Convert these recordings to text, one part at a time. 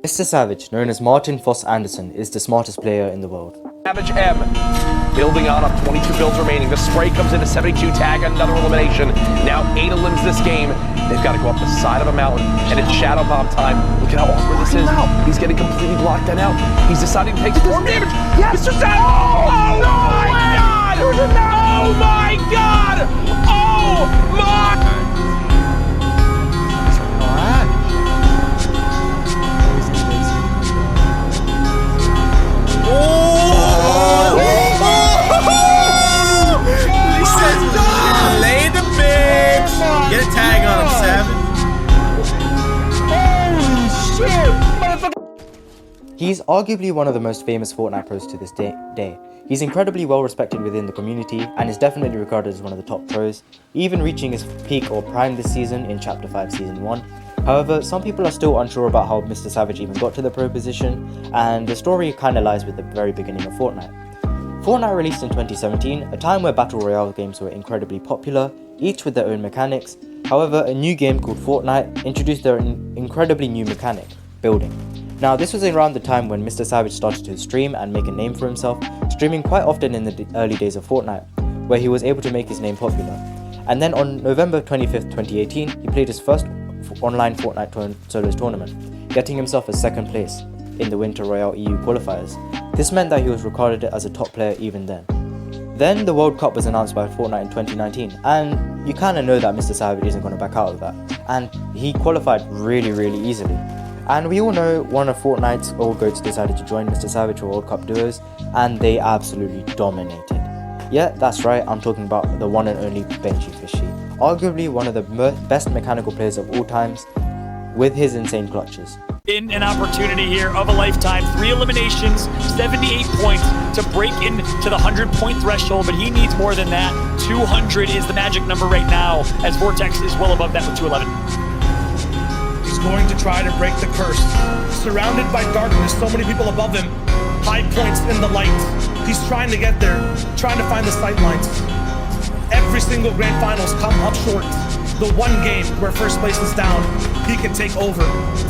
MrSavage, known as Martin Foss Anderson, is the smartest player in the world. Savage M, building on up, 22 builds remaining. The spray comes into 72 tag, another elimination. Now 8 elims this game. They've got to go up the side of a mountain, and it's Shadow Bomb time. Look at how awkward this is. He's getting completely blocked then out. He's deciding to take storm damage. Yes, Mr. Savage! Oh, no, my God! Oh, my God! Oh, my... Lay the bitch! Get a tag on him, Savage. Holy shit! He's arguably one of the most famous Fortnite pros to this day. He's incredibly well respected within the community and is definitely regarded as one of the top pros, even reaching his peak or prime this season in Chapter 5 Season 1. However, some people are still unsure about how MrSavage even got to the pro position, and the story kinda lies with the very beginning of Fortnite. Fortnite released in 2017, a time where Battle Royale games were incredibly popular, each with their own mechanics. However, a new game called Fortnite introduced their incredibly new mechanic, building. Now, this was around the time when MrSavage started to stream and make a name for himself, streaming quite often in the early days of Fortnite, where he was able to make his name popular. And then on November 25th, 2018, he played his first online Fortnite solos tournament, getting himself a second place in the Winter Royale EU qualifiers. This meant that he was regarded as a top player even then. Then the World Cup was announced by Fortnite in 2019, and you kinda know that MrSavage isn't gonna back out of that. And he qualified really easily. And we all know one of Fortnite's old goats decided to join MrSavage for World Cup duos, and they absolutely dominated. Yeah, that's right, I'm talking about the one and only Benji Fishy, arguably one of the best mechanical players of all times, with his insane clutches. In an opportunity here of a lifetime, 3 eliminations, 78 points to break into the 100-point threshold, but he needs more than that. 200 is the magic number right now, as Vortex is well above that with 211. He's going to try to break the curse. Surrounded by darkness, so many people above him. High points in the light. He's trying to get there, trying to find the sight lines. Every single grand finals come up short. The one game where first place is down, he can take over.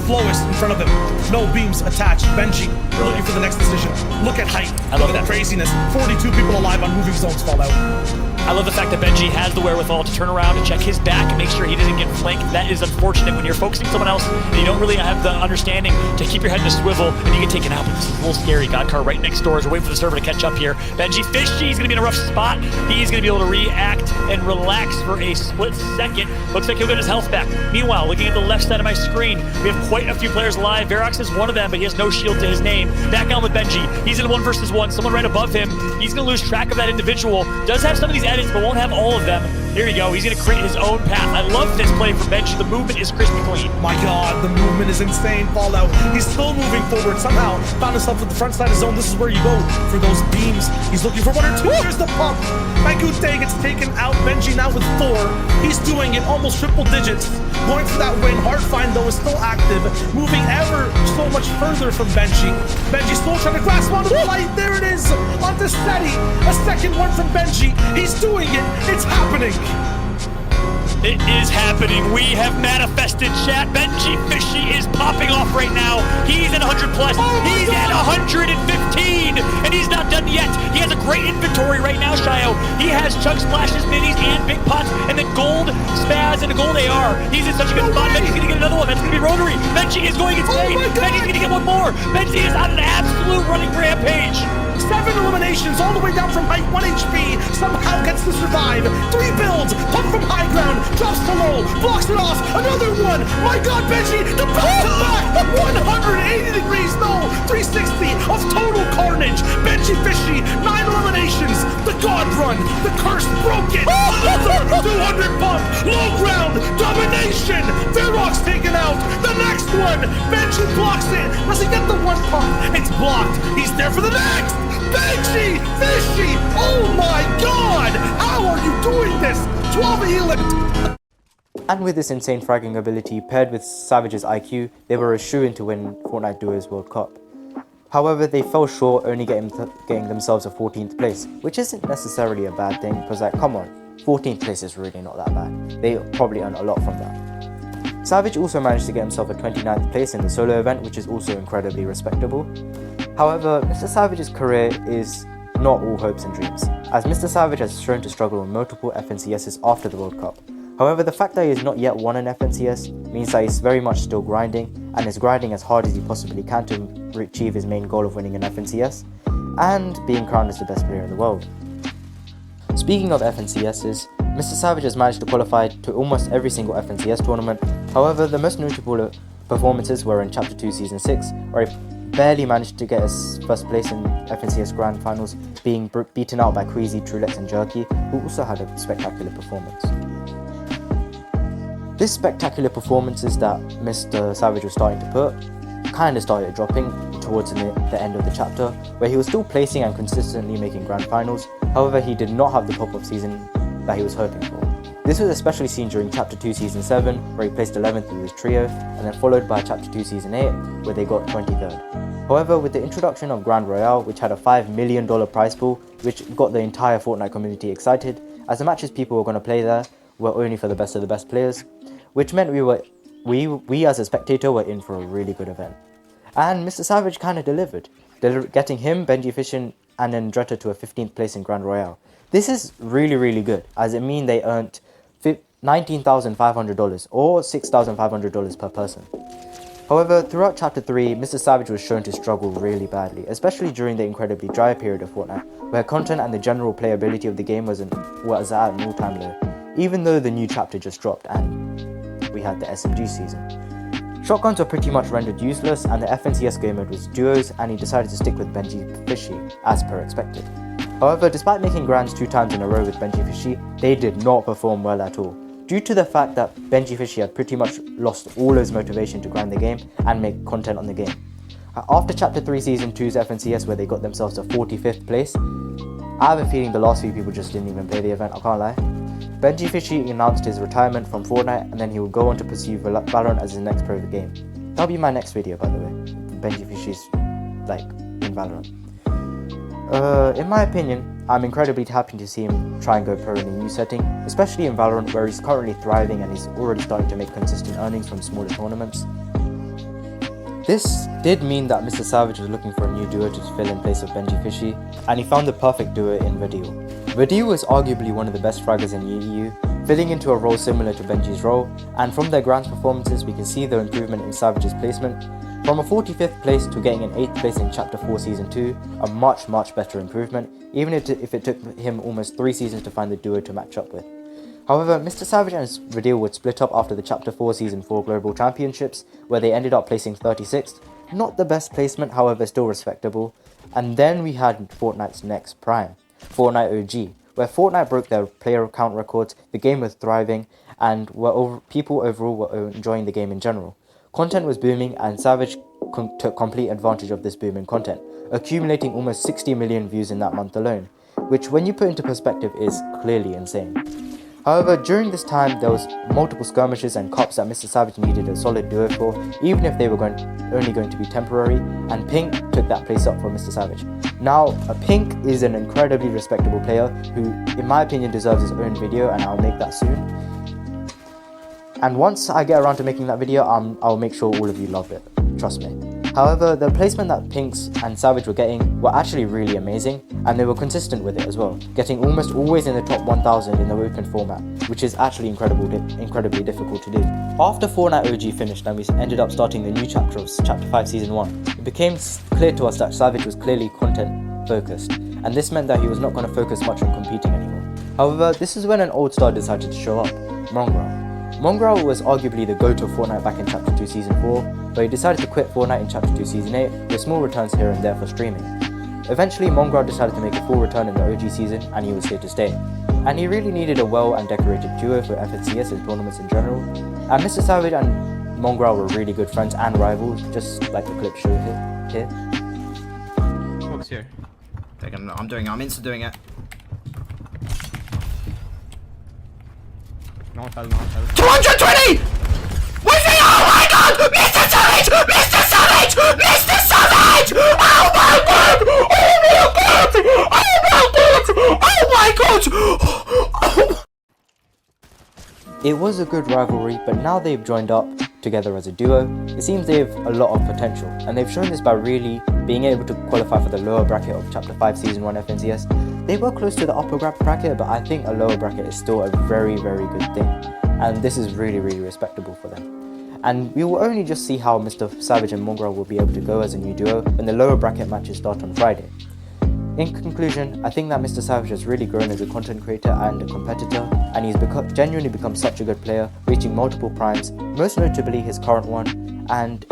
Flowist in front of him, no beams attached. Benji looking for the next decision. Look at height. I love Look at that craziness. 42 people alive on moving zones fall out. I love the fact that Benji has the wherewithal to turn around and check his back and make sure he doesn't get flanked. That is unfortunate when you're focusing someone else and you don't really have the understanding to keep your head in a swivel and you get taken out. But this is a little scary. Godcar right next door as we're waiting for the server to catch up here. Benji Fishy, he's going to be in a rough spot. He's going to be able to react and relax for a split second. Looks like he'll get his health back. Meanwhile, looking at the left side of my screen, we have quite a few players live. Verox is one of them, but he has no shield to his name. Back on with Benji. He's in a 1 versus 1. Someone right above him. He's going to lose track of that individual. Does have some of these edits, but won't have all of them. Here we go. He's going to create his own path. I love this play from Benji. The movement is crispy clean. My God, the movement is insane. Fallout. He's still moving forward. Somehow found himself at the front side of zone. This is where you go for those beams. He's looking for 1 or 2. Here's the pump. Maikute gets taken out. Benji now with 4. He's doing it almost triple digits. Going for that win. Hardfind though is still active. Moving ever so much further from Benji. Benji still trying to grasp onto the light. There it is. Onto Seti. A second one from Benji. He's doing it. It's happening. It is happening. We have manifested, chat. Benji Fishy is popping off right now. He's at 100 plus. He's at 115, and he's not done yet. He has a great inventory right now, Shio. He has chug splashes, minis, and big pots, and then gold spaz and a gold AR. He's in such a good spot. Benji's gonna get another one. That's gonna be rotary. Benji is going insane. Benji's gonna get one more. Benji is on an absolute running rampage. 7 eliminations all the way down from height, 1 HP, somehow gets to survive. 3 builds, pump from high ground, drops to low, blocks it off, another one. My God, Benji, the back to back, 180 degrees, no, 360 of total carnage. Benji Fishy, 9 eliminations, the God run, the curse broken, another 200 pump, low ground, domination. Verox taken out, the next one, Benji blocks it. Does he get the 1 pump? It's blocked, he's there for the next. Benji Fishy! Oh my God! How are you doing this? 12 healing. And with this insane fragging ability paired with Savage's IQ, they were a shoo-in to win Fortnite Duos World Cup. However, they fell short, only getting themselves a 14th place, which isn't necessarily a bad thing, because like, come on, 14th place is really not that bad. They probably earn a lot from that. Savage also managed to get himself a 29th place in the solo event, which is also incredibly respectable. However, Mr. Savage's career is not all hopes and dreams, as Mr. Savage has shown to struggle with multiple FNCSs after the World Cup. However, the fact that he has not yet won an FNCS means that he's very much still grinding, and is grinding as hard as he possibly can to achieve his main goal of winning an FNCS, and being crowned as the best player in the world. Speaking of FNCSs, Mr. Savage has managed to qualify to almost every single FNCS tournament. However, the most notable performances were in Chapter 2 Season 6, where he barely managed to get his first place in FNCS Grand Finals, being beaten out by Queasy, Trulex and Jerky, who also had a spectacular performance. This spectacular performances that Mr. Savage was starting to put kind of started dropping towards the end of the chapter, where he was still placing and consistently making Grand Finals. However, he did not have the pop-up season that he was hoping for. This was especially seen during Chapter 2 Season 7, where he placed 11th with his trio, and then followed by Chapter 2 Season 8, where they got 23rd. However, with the introduction of Grand Royale, which had a $5 million prize pool, which got the entire Fortnite community excited, as the matches people were going to play there were only for the best of the best players, which meant we as a spectator were in for a really good event. And Mr. Savage kind of delivered, getting him, Benji Fishin, and then Dretta to a 15th place in Grand Royale. This is really good, as it means they earned $19,500 or $6,500 per person. However, throughout Chapter 3, Mr. Savage was shown to struggle really badly, especially during the incredibly dry period of Fortnite, where content and the general playability of the game was at an all-time low, even though the new chapter just dropped and we had the SMG season. Shotguns were pretty much rendered useless, and the FNCS game mode was duos, and he decided to stick with Benji Fishy, as per expected. However, despite making Grands 2 times in a row with Benji Fishy, they did not perform well at all, due to the fact that Benji Fishy had pretty much lost all his motivation to grind the game and make content on the game. After Chapter 3 Season 2's FNCS, where they got themselves a 45th place, I have a feeling the last few people just didn't even play the event, I can't lie. Benji Fishy announced his retirement from Fortnite, and then he will go on to pursue Valorant as his next pro of the game. That'll be my next video, by the way. Benji Fishy's, in Valorant. In my opinion, I'm incredibly happy to see him try and go pro in a new setting, especially in Valorant, where he's currently thriving and he's already starting to make consistent earnings from smaller tournaments. This did mean that Mr. Savage was looking for a new duo to fill in place of Benji Fishy, and he found the perfect duo in Vadil. Vadil is arguably one of the best fraggers in EU, filling into a role similar to Benji's role, and from their Grands performances we can see the improvement in Savage's placement. From a 45th place to getting an 8th place in Chapter 4 Season 2, a much better improvement, even if it took him almost 3 seasons to find the duo to match up with. However, Mr. Savage and Vadil would split up after the Chapter 4 Season 4 Global Championships, where they ended up placing 36th, not the best placement, however still respectable. And then we had Fortnite's next prime, Fortnite OG, where Fortnite broke their player count records, the game was thriving, and people overall were enjoying the game in general. Content was booming, and Savage took complete advantage of this booming content, accumulating almost 60 million views in that month alone, which when you put into perspective is clearly insane. However, during this time there was multiple skirmishes and cups that Mr. Savage needed a solid duo for, even if they were only going to be temporary, and Pink took that place up for Mr. Savage. Now, Pink is an incredibly respectable player who, in my opinion, deserves his own video, and I'll make that soon. And once I get around to making that video, I'll make sure all of you love it, trust me. However, the placement that Pinks and Savage were getting were actually really amazing, and they were consistent with it as well, getting almost always in the top 1000 in the open format, which is actually incredibly difficult to do. After Fortnite OG finished and we ended up starting the new chapter of Chapter 5 Season 1, it became clear to us that Savage was clearly content focused, and this meant that he was not going to focus much on competing anymore. However, this is when an old star decided to show up, Mongrel. Mongrel was arguably the GOAT of Fortnite back in Chapter 2 Season 4, but he decided to quit Fortnite in Chapter 2 Season 8, with small returns here and there for streaming. Eventually, Mongrel decided to make a full return in the OG season, and he was here to stay. And he really needed a well and decorated duo for FNCS and tournaments in general, and Mr. Savage and Mongrel were really good friends and rivals, just like the clip show here. What's here? I'm into doing it. No one fell. 220! Where's me? Oh my god! Mr. Savage! Mr. Savage! Mr. Savage! Oh my god! Oh my god! Oh my god! Oh my god! It was a good rivalry, but now they've joined up together as a duo. It seems they have a lot of potential, and they've shown this by really being able to qualify for the lower bracket of Chapter 5 Season 1 FNCS. They were close to the upper bracket, but I think a lower bracket is still a very, very good thing, and this is really, really respectable for them. And we will only just see how MrSavage and Mongrel will be able to go as a new duo when the lower bracket matches start on Friday. In conclusion, I think that MrSavage has really grown as a content creator and a competitor, and he's genuinely become such a good player, reaching multiple primes, most notably his current one, and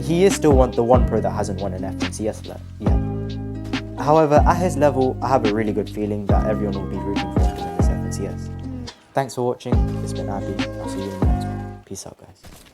he is still the one pro that hasn't won an FNCS yet. However, at his level, I have a really good feeling that everyone will be rooting for him to win this FNCS. Thanks for watching, it's been Abby, I'll see you in the next one. Peace out guys.